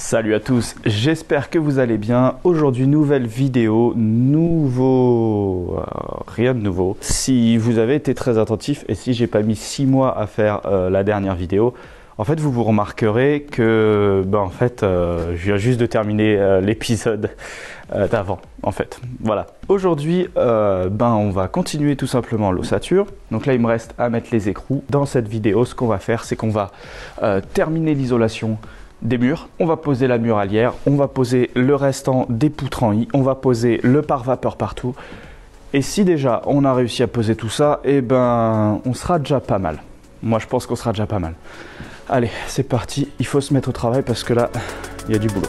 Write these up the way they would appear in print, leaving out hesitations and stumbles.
Salut à tous, j'espère que vous allez bien. Aujourd'hui, nouvelle vidéo, rien de nouveau. Si vous avez été très attentif et si j'ai pas mis 6 mois à faire la dernière vidéo, en fait vous remarquerez que je viens juste de terminer l'épisode d'avant en fait. Voilà. Aujourd'hui, on va continuer tout simplement l'ossature. Donc là, il me reste à mettre les écrous. Dans cette vidéo, ce qu'on va faire, c'est qu'on va terminer l'isolation des murs, on va poser la muralière, on va poser le restant des poutres en I, on va poser le pare-vapeur partout. Et si déjà on a réussi à poser tout ça, on sera déjà pas mal. Moi je pense qu'on sera déjà pas mal. Allez, c'est parti, il faut se mettre au travail parce que là, il y a du boulot.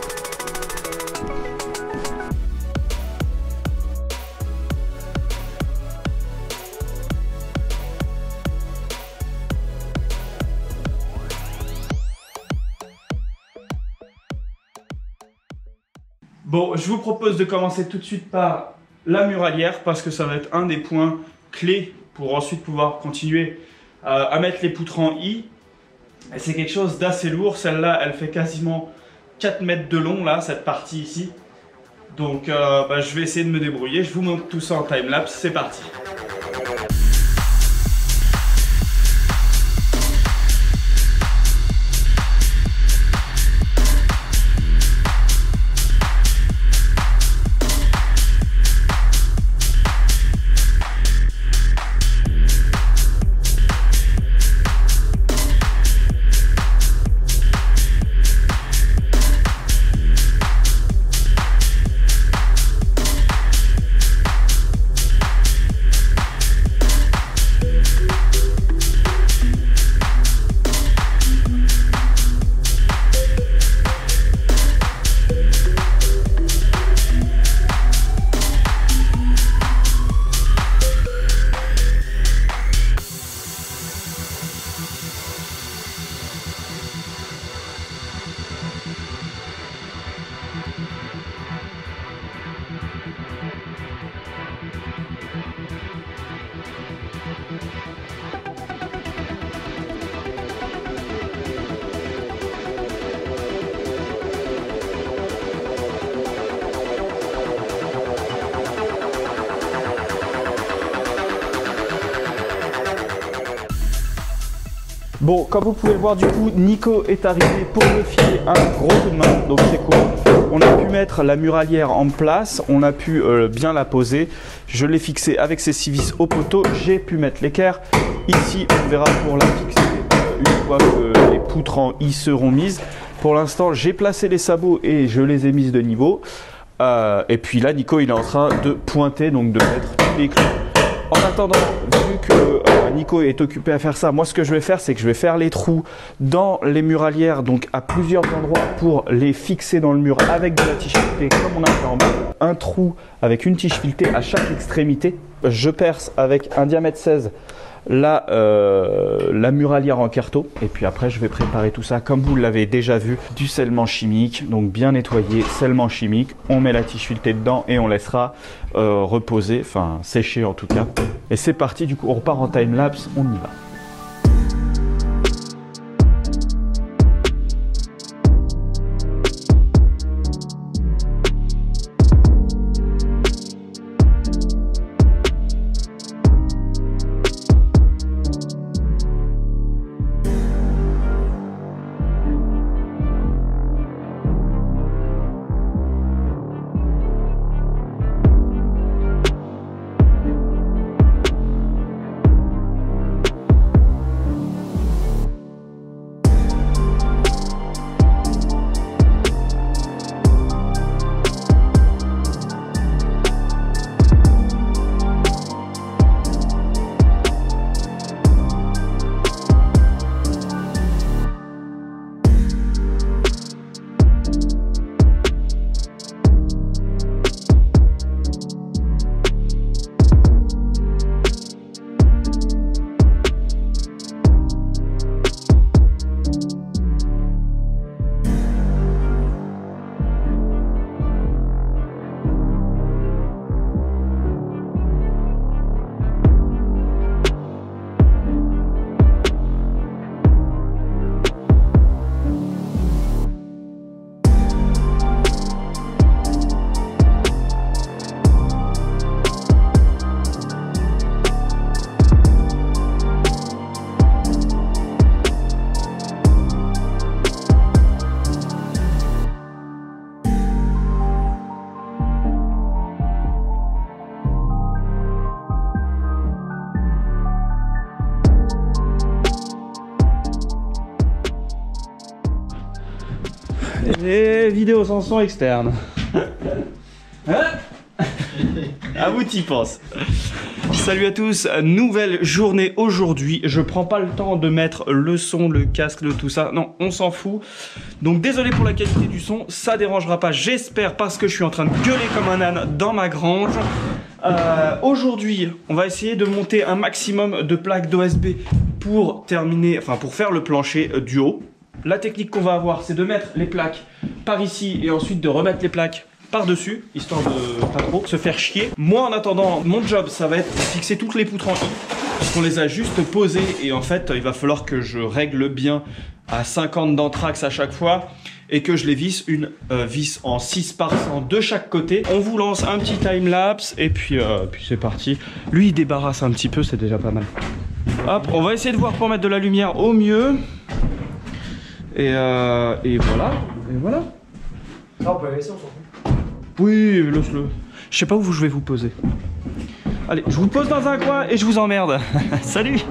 Bon, je vous propose de commencer tout de suite par la muralière parce que ça va être un des points clés pour ensuite pouvoir continuer à mettre les poutres en I. Et c'est quelque chose d'assez lourd. Celle-là, elle fait quasiment 4 mètres de long, là, cette partie ici. Donc, je vais essayer de me débrouiller. Je vous montre tout ça en time-lapse. C'est parti. Bon, comme vous pouvez le voir, du coup, Nico est arrivé pour me filer un gros coup de main, donc c'est cool. On a pu mettre la muralière en place, on a pu bien la poser. Je l'ai fixée avec ses 6 vis au poteau, j'ai pu mettre l'équerre. Ici, on verra pour la fixer une fois que les poutres en I seront mises. Pour l'instant, j'ai placé les sabots et je les ai mises de niveau. Et puis là, Nico, il est en train de pointer, donc de mettre tous les clous. En attendant, vu que Nico est occupé à faire ça, moi ce que je vais faire, c'est que je vais faire les trous dans les muralières, donc à plusieurs endroits pour les fixer dans le mur avec de la tige filetée comme on a fait en bas. Un trou avec une tige filetée à chaque extrémité. Je perce avec un diamètre 16 la muralière en carreau. Et puis après, je vais préparer tout ça comme vous l'avez déjà vu, du scellement chimique, donc bien nettoyé, scellement chimique. On met la tige filetée dedans et on laissera reposer, enfin sécher en tout cas. Et c'est parti, du coup on repart en time-lapse, on y va. Et vidéo sans son externe. À vous t'y penses. Salut à tous, nouvelle journée aujourd'hui. Je prends pas le temps de mettre le son, le casque, de tout ça. Non, on s'en fout. Donc désolé pour la qualité du son, ça dérangera pas, j'espère, parce que je suis en train de gueuler comme un âne dans ma grange. Aujourd'hui, on va essayer de monter un maximum de plaques d'OSB pour terminer, enfin pour faire le plancher du haut. La technique qu'on va avoir, c'est de mettre les plaques par ici et ensuite de remettre les plaques par-dessus, histoire de pas trop se faire chier. Moi, en attendant, mon job, ça va être de fixer toutes les poutres en I, puisqu'on les a juste posées, et en fait, il va falloir que je règle bien à 50 d'anthrax à chaque fois, et que je les visse, une vis en 6 par 100 de chaque côté. On vous lance un petit time-lapse, et puis c'est parti. Lui, il débarrasse un petit peu, c'est déjà pas mal. Hop, on va essayer de voir pour mettre de la lumière au mieux. Et voilà, et voilà. Ça, on peut la laisser, on s'en fout. Oui, laisse-le. Je sais pas où je vais vous poser. Allez, je vous pose dans un coin et je vous emmerde. Salut!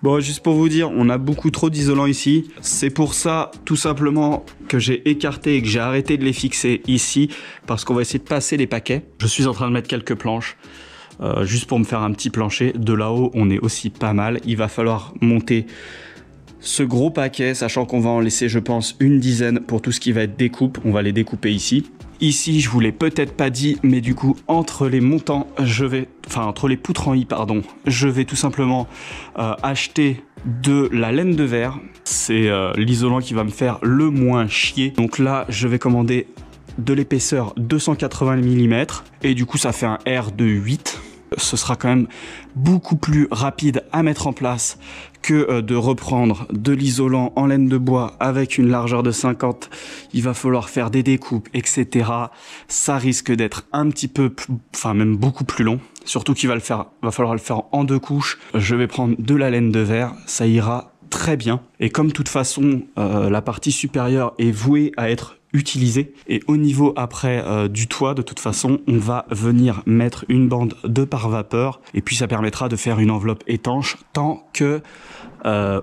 Bon, juste pour vous dire, on a beaucoup trop d'isolant ici. C'est pour ça, tout simplement, que j'ai écarté et que j'ai arrêté de les fixer ici, parce qu'on va essayer de passer les paquets. Je suis en train de mettre quelques planches, juste pour me faire un petit plancher. De là-haut, on est aussi pas mal. Il va falloir monter ce gros paquet, sachant qu'on va en laisser, je pense, une dizaine pour tout ce qui va être découpe. On va les découper ici. Ici, je vous l'ai peut-être pas dit, mais du coup, entre les montants, entre les poutres en I, pardon, je vais tout simplement acheter de la laine de verre. C'est l'isolant qui va me faire le moins chier. Donc là, je vais commander de l'épaisseur 280 mm et du coup, ça fait un R de 8. Ce sera quand même beaucoup plus rapide à mettre en place que de reprendre de l'isolant en laine de bois avec une largeur de 50. Il va falloir faire des découpes, etc. Ça risque d'être un petit peu, même beaucoup plus long. Surtout qu'il va falloir le faire en 2 couches. Je vais prendre de la laine de verre, ça ira très bien. Et comme de toute façon, la partie supérieure est vouée à être utilisée. Et au niveau après du toit, de toute façon, on va venir mettre une bande de pare-vapeur. Et puis ça permettra de faire une enveloppe étanche tant que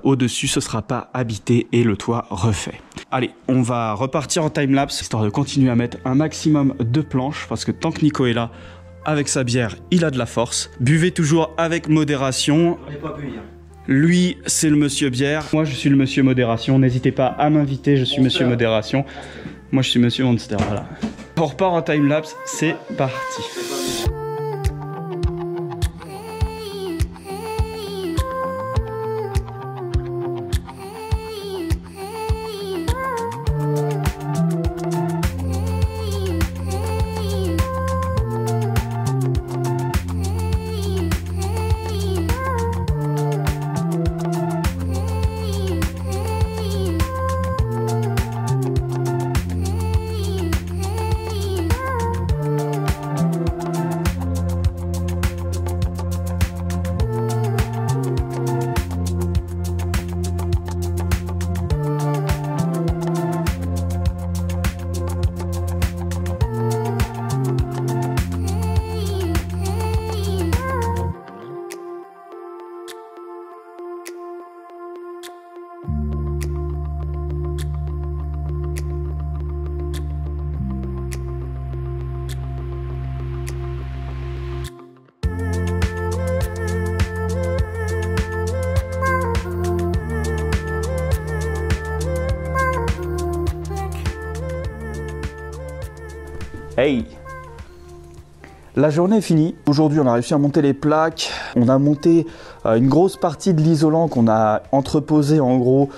au-dessus ce sera pas habité et le toit refait. Allez, on va repartir en time-lapse, histoire de continuer à mettre un maximum de planches, parce que tant que Nico est là, avec sa bière, il a de la force. Buvez toujours avec modération. On n'est pas pu dire. Lui, c'est le monsieur bière. Moi, je suis le monsieur modération. N'hésitez pas à m'inviter, je suis monsieur modération. Moi, je suis monsieur Monster, voilà. On repart en time-lapse, c'est parti. Hey! La journée est finie. Aujourd'hui, on a réussi à monter les plaques. On a monté une grosse partie de l'isolant qu'on a entreposé en gros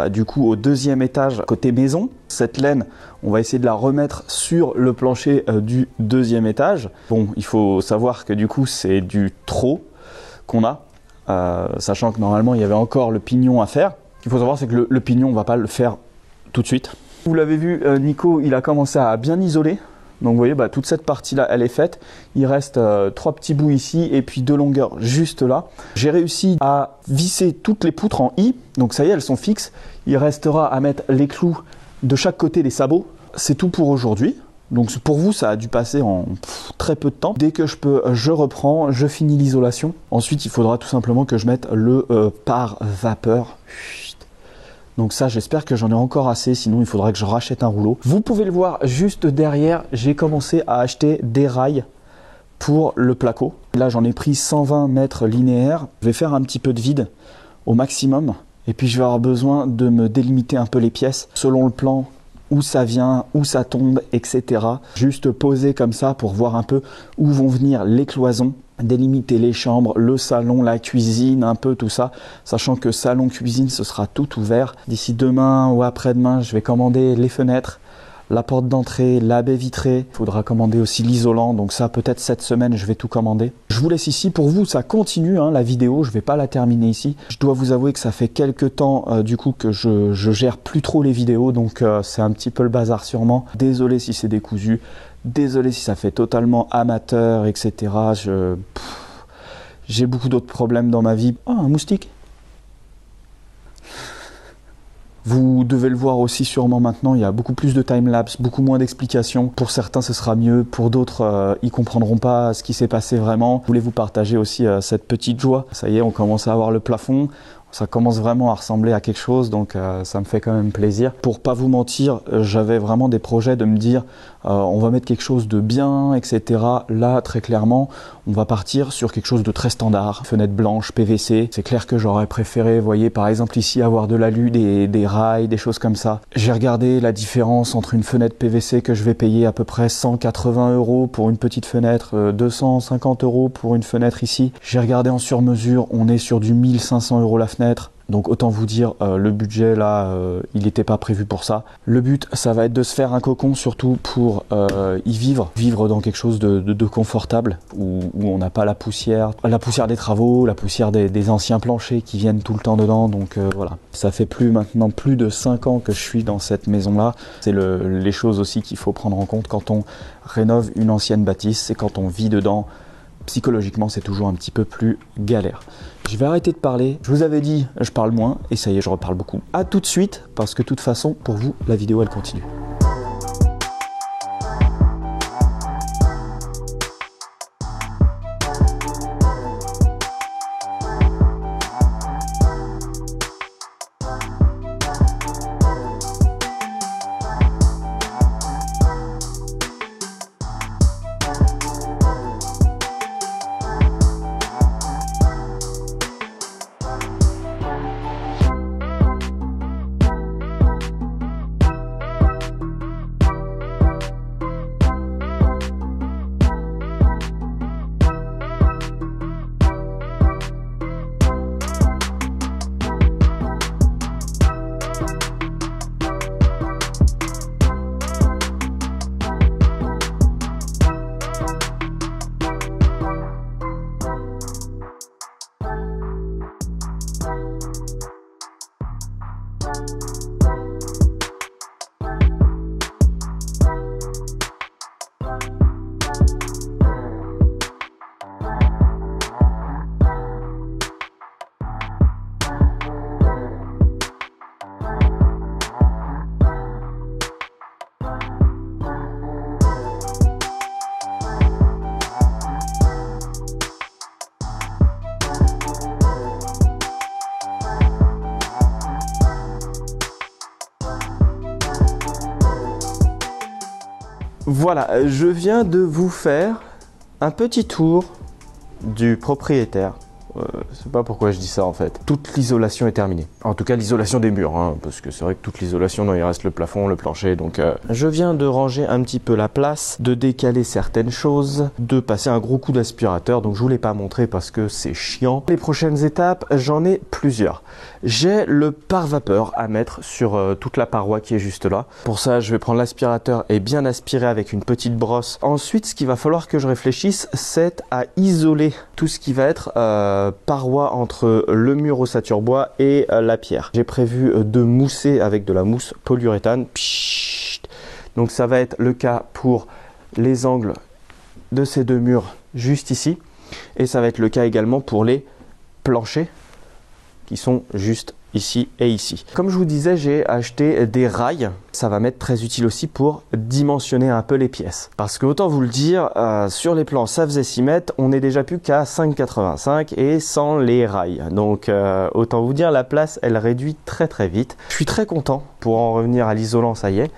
du coup au deuxième étage côté maison. Cette laine, on va essayer de la remettre sur le plancher du deuxième étage. Bon, il faut savoir que du coup, c'est du trop qu'on a, sachant que normalement, il y avait encore le pignon à faire. Ce qu'il faut savoir, c'est que le pignon, on va pas le faire tout de suite. Vous l'avez vu, Nico, il a commencé à bien isoler. Donc vous voyez, toute cette partie-là, elle est faite. Il reste 3 petits bouts ici et puis 2 longueurs juste là. J'ai réussi à visser toutes les poutres en I. Donc ça y est, elles sont fixes. Il restera à mettre les clous de chaque côté des sabots. C'est tout pour aujourd'hui. Donc pour vous, ça a dû passer en très peu de temps. Dès que je peux, je reprends, je finis l'isolation. Ensuite, il faudra tout simplement que je mette le pare-vapeur. Donc ça, j'espère que j'en ai encore assez, sinon il faudrait que je rachète un rouleau. Vous pouvez le voir juste derrière, j'ai commencé à acheter des rails pour le placo. Là, j'en ai pris 120 mètres linéaires. Je vais faire un petit peu de vide au maximum. Et puis, je vais avoir besoin de me délimiter un peu les pièces selon le plan, où ça vient, où ça tombe, etc. Juste poser comme ça pour voir un peu où vont venir les cloisons. Délimiter les chambres, le salon, la cuisine, un peu tout ça, sachant que salon, cuisine, ce sera tout ouvert. D'ici demain ou après-demain, je vais commander les fenêtres, la porte d'entrée, la baie vitrée. Il faudra commander aussi l'isolant, donc ça peut-être cette semaine, je vais tout commander. Je vous laisse ici, pour vous, ça continue la vidéo, je vais pas la terminer ici. Je dois vous avouer que ça fait quelques temps du coup que je gère plus trop les vidéos, donc c'est un petit peu le bazar sûrement. Désolé si c'est décousu. Désolé si ça fait totalement amateur, etc. J'ai beaucoup d'autres problèmes dans ma vie. Oh, un moustique! Vous devez le voir aussi sûrement maintenant, il y a beaucoup plus de timelapse, beaucoup moins d'explications. Pour certains, ce sera mieux. Pour d'autres, ils comprendront pas ce qui s'est passé vraiment. Je voulais vous partager aussi cette petite joie. Ça y est, on commence à avoir le plafond. Ça commence vraiment à ressembler à quelque chose, donc ça me fait quand même plaisir. Pour pas vous mentir, j'avais vraiment des projets de me dire on va mettre quelque chose de bien, etc. Là, très clairement, on va partir sur quelque chose de très standard. Fenêtre blanche, PVC. C'est clair que j'aurais préféré, vous voyez, par exemple ici, avoir de l'alu, des rails, des choses comme ça. J'ai regardé la différence entre une fenêtre PVC que je vais payer à peu près 180 € pour une petite fenêtre, 250 € pour une fenêtre ici. J'ai regardé en sur-mesure, on est sur du 1500 € la fenêtre. Donc autant vous dire, le budget là, il n'était pas prévu pour ça. Le but, ça va être de se faire un cocon, surtout pour y vivre. Vivre dans quelque chose de confortable, où on n'a pas la poussière des travaux, la poussière des anciens planchers qui viennent tout le temps dedans. Donc voilà, ça fait maintenant plus de 5 ans que je suis dans cette maison-là. C'est les choses aussi qu'il faut prendre en compte quand on rénove une ancienne bâtisse, c'est quand on vit dedans. Psychologiquement, c'est toujours un petit peu plus galère. Je vais arrêter de parler. Je vous avais dit, je parle moins. Et ça y est, je reparle beaucoup. À tout de suite, parce que de toute façon, pour vous, la vidéo, elle continue. Voilà, je viens de vous faire un petit tour du propriétaire. je sais pas pourquoi je dis ça en fait. Toute l'isolation est terminée. En tout cas l'isolation des murs, hein, parce que c'est vrai que toute l'isolation, non, il reste le plafond, le plancher, donc je viens de ranger un petit peu la place, de décaler certaines choses, de passer un gros coup d'aspirateur, donc je vous l'ai pas montré parce que c'est chiant. Les prochaines étapes, j'en ai plusieurs. J'ai le pare-vapeur à mettre sur toute la paroi qui est juste là. Pour ça, je vais prendre l'aspirateur et bien aspirer avec une petite brosse. Ensuite, ce qu'il va falloir que je réfléchisse, c'est à isoler tout ce qui va être paroi entre le mur ossature bois et la pierre. J'ai prévu de mousser avec de la mousse polyuréthane. Pshhh. Donc ça va être le cas pour les angles de ces deux murs juste ici. Et ça va être le cas également pour les planchers qui sont juste ici et ici. Comme je vous disais, j'ai acheté des rails. Ça va m'être très utile aussi pour dimensionner un peu les pièces. Parce que autant vous le dire, sur les plans ça faisait 6 mètres, on n'est déjà plus qu'à 5,85 et sans les rails. Donc autant vous dire, la place elle réduit très très vite. Je suis très content. Pour en revenir à l'isolant, ça y est.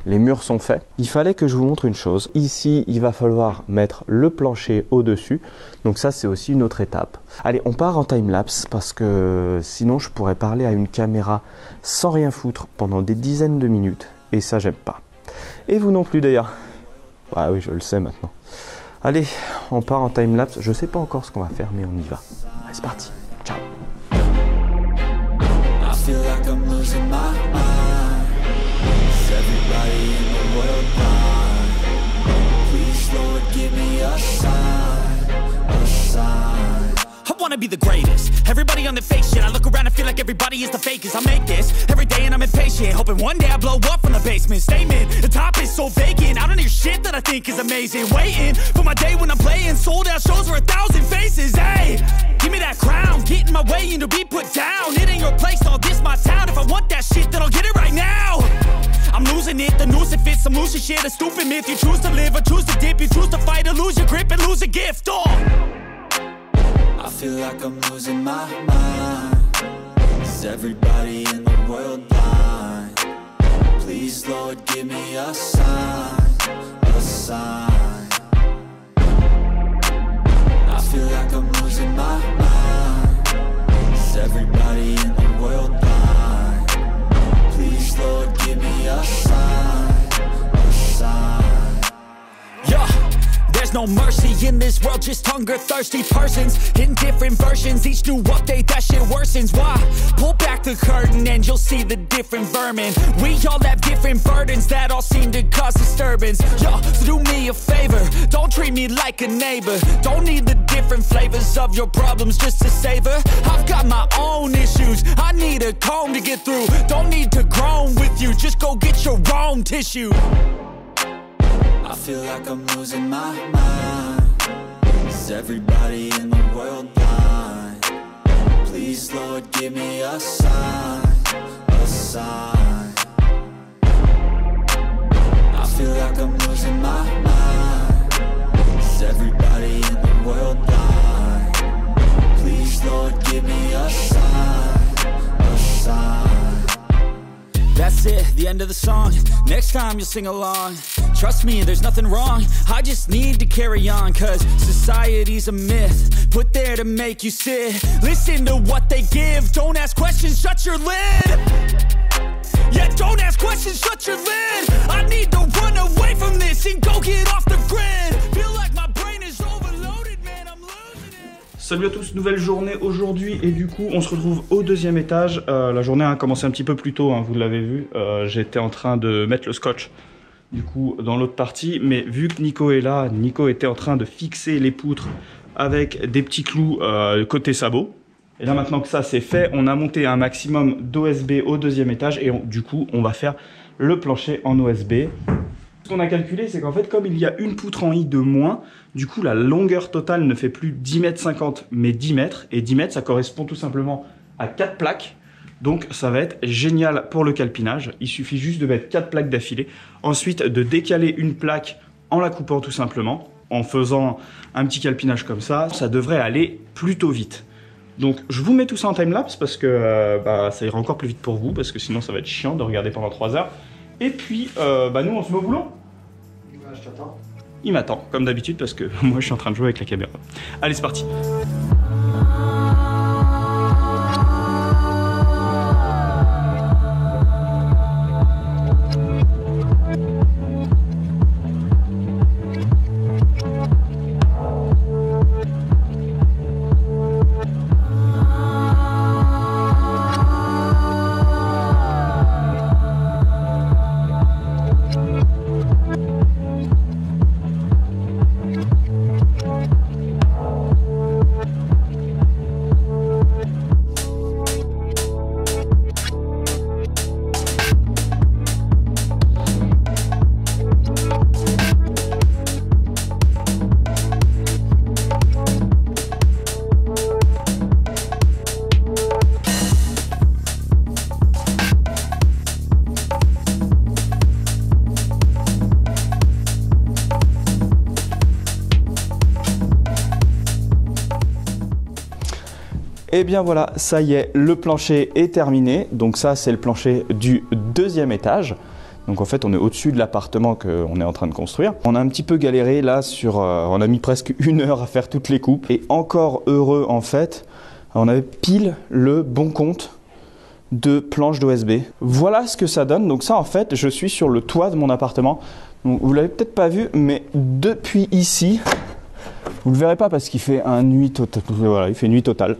Les murs sont faits. Il fallait que je vous montre une chose. Ici, il va falloir mettre le plancher au-dessus. Donc ça, c'est aussi une autre étape. Allez, on part en time-lapse parce que sinon, je pourrais parler à une caméra sans rien foutre pendant des dizaines de minutes. Et ça, j'aime pas. Et vous non plus d'ailleurs. Ah oui, je le sais maintenant. Allez, on part en time-lapse. Je sais pas encore ce qu'on va faire, mais on y va. Allez, c'est parti. Ciao. Everybody in the world blind. Please, Lord, give me a sign, a sign. I wanna be the greatest. Everybody on the fake shit. I look around and feel like everybody is the fakest. I make this every day and I'm impatient, hoping one day I blow up from the basement. Statement, the top is so vacant. I don't hear shit that I think is amazing. Waiting for my day when I'm playing sold out shows for 1,000 faces. Hey, give me that crown, get in my way and to be put down. It ain't your place, all this my town. If I want that shit, then I'll get it right now. I'm losing it, the noose it fits, some losing shit, a stupid myth. You choose to live or choose to dip, you choose to fight or lose your grip and lose a gift. Oh, I feel like I'm losing my mind. Is everybody in the world blind? Please, Lord, give me a sign, a sign. I feel like I'm losing my mind. Is everybody in the world blind? Please, Lord, give me a sign, a sign. Yeah, there's no mercy in this world, just hunger-thirsty persons in different versions. Each new update, that shit worsens. Why? Pull back the curtain and you'll see the different vermin. We all have different burdens that all seem to cause disturbance. Yo, so do me a favor, don't treat me like a neighbor. Don't need the different flavors of your problems just to savor. I've got my own issues, I need a comb to get through. Don't need to groan with you, just go get your own tissue. I feel like I'm losing my mind. Is everybody in the world blind? Please, Lord, give me a sign, a sign. I feel like I'm losing my mind. Is everybody in the world blind? Please, Lord, give me a sign, a sign. That's it, the end of the song. Next time you'll sing along. Trust me, there's nothing wrong. I just need to carry on, cause society's a myth put there to make you sit. Listen to what they give. Don't ask questions, shut your lid. Yeah, don't ask questions, shut your lid. I need to run away from this and go get off the grid. Feel like my brain is overloaded, man, I'm losing it. Salut à tous, nouvelle journée aujourd'hui et du coup on se retrouve au deuxième étage. La journée a commencé un petit peu plus tôt, hein, vous l'avez vu. J'étais en train de mettre le scotch du coup dans l'autre partie, mais vu que Nico est là, Nico était en train de fixer les poutres avec des petits clous côté sabot. Et là maintenant que ça c'est fait, on a monté un maximum d'OSB au deuxième étage et du coup on va faire le plancher en OSB. Ce qu'on a calculé, c'est qu'en fait comme il y a une poutre en I de moins, du coup la longueur totale ne fait plus 10,50 m mais 10 mètres, et 10 mètres ça correspond tout simplement à 4 plaques. Donc ça va être génial pour le calpinage. Il suffit juste de mettre 4 plaques d'affilée, ensuite de décaler une plaque en la coupant tout simplement, en faisant un petit calpinage comme ça devrait aller plutôt vite. Donc je vous mets tout ça en timelapse parce que ça ira encore plus vite pour vous, parce que sinon ça va être chiant de regarder pendant 3 heures. Et puis nous on se met au boulot. Je t'attends. Il m'attend comme d'habitude parce que moi je suis en train de jouer avec la caméra. Allez c'est parti. Et bien voilà, ça y est, le plancher est terminé. Donc ça, c'est le plancher du deuxième étage. Donc en fait, on est au-dessus de l'appartement qu'on est en train de construire. On a un petit peu galéré là sur... on a mis presque 1 heure à faire toutes les coupes. Et encore heureux en fait, on avait pile le bon compte de planches d'OSB. Voilà ce que ça donne. Donc ça en fait, je suis sur le toit de mon appartement. Donc, vous l'avez peut-être pas vu, mais depuis ici, vous le verrez pas parce qu'il fait nuit totale. Voilà, il fait nuit totale.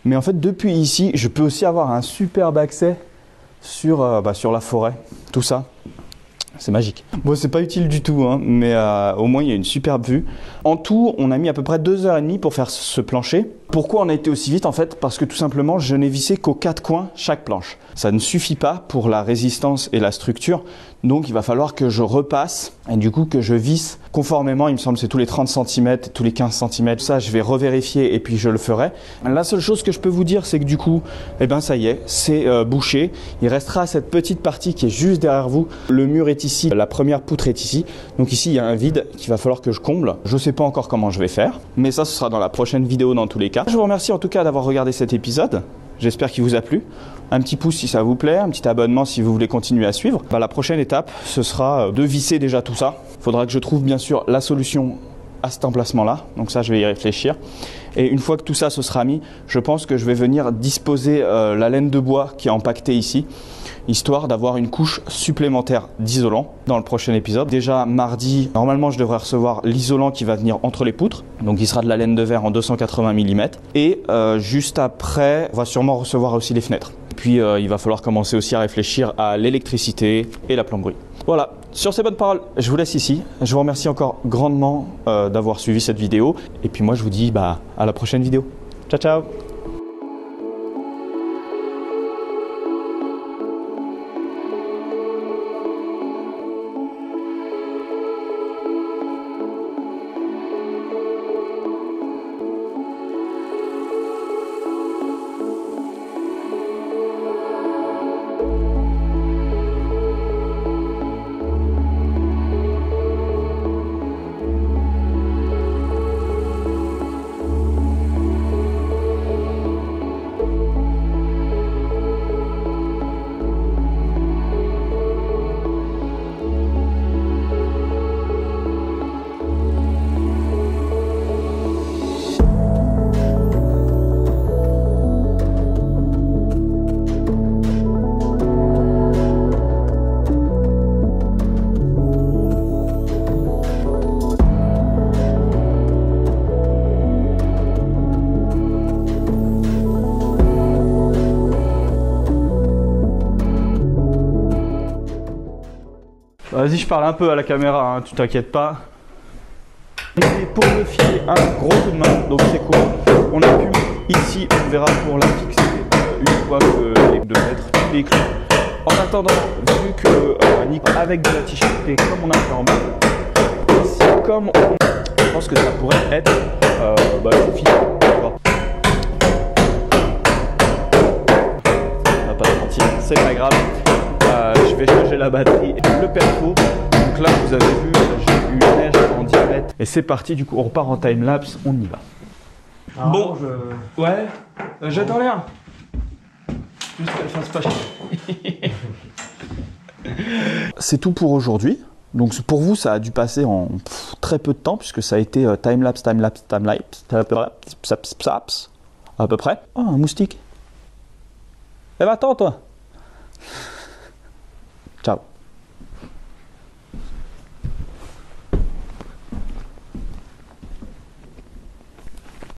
Mais en fait, depuis ici, je peux aussi avoir un superbe accès sur la forêt, tout ça. C'est magique. Bon, c'est pas utile du tout, hein, mais au moins il y a une superbe vue. En tout, on a mis à peu près 2h30 pour faire ce plancher. Pourquoi on a été aussi vite en fait? Parce que tout simplement, je n'ai vissé qu'aux 4 coins chaque planche. Ça ne suffit pas pour la résistance et la structure. Donc il va falloir que je repasse et du coup que je visse conformément, il me semble c'est tous les 30 cm, tous les 15 cm. Ça, je vais revérifier et puis je le ferai. La seule chose que je peux vous dire, c'est que du coup, eh ben ça y est, c'est bouché. Il restera cette petite partie qui est juste derrière vous. Le mur est ici, la première poutre est ici. Donc ici, il y a un vide qu'il va falloir que je comble. Je ne sais pas encore comment je vais faire, mais ça, ce sera dans la prochaine vidéo dans tous les cas. Je vous remercie en tout cas d'avoir regardé cet épisode. J'espère qu'il vous a plu. Un petit pouce si ça vous plaît, un petit abonnement si vous voulez continuer à suivre. La prochaine étape, ce sera de visser déjà tout ça. Il faudra que je trouve bien sûr la solution à cet emplacement-là. Donc ça, je vais y réfléchir. Et une fois que tout ça se sera mis, je pense que je vais venir disposer la laine de bois qui est empaquetée ici, histoire d'avoir une couche supplémentaire d'isolant dans le prochain épisode. Déjà mardi, normalement je devrais recevoir l'isolant qui va venir entre les poutres, donc il sera de la laine de verre en 280 mm. Et juste après, on va sûrement recevoir aussi les fenêtres. Puis il va falloir commencer aussi à réfléchir à l'électricité et la plomberie. Voilà, sur ces bonnes paroles, je vous laisse ici. Je vous remercie encore grandement d'avoir suivi cette vidéo. Et puis moi je vous dis à la prochaine vidéo. Ciao ciao. Vas-y, je parle un peu à la caméra, hein, tu t'inquiètes pas. Et pour le filer un gros coup de main, donc c'est cool. On a pu ici, on verra pour la fixer une fois que de mettre tous les clous. En attendant, vu que Nico avec de la t-shirt comme on a fait en bas, ici comme je pense que ça pourrait être suffisant. On va pas se mentir, c'est pas grave. Je vais changer la batterie, le perfo. Donc là, vous avez vu, j'ai eu une neige en diamètre. Et c'est parti, du coup, on repart en time-lapse, on y va. Alors, bon, ouais, j'attends rien. Juste qu'elle fasse pas chier. C'est tout pour aujourd'hui. Donc pour vous, ça a dû passer en très peu de temps, puisque ça a été time-lapse, à peu près. Oh, un moustique. Eh ben attends, toi.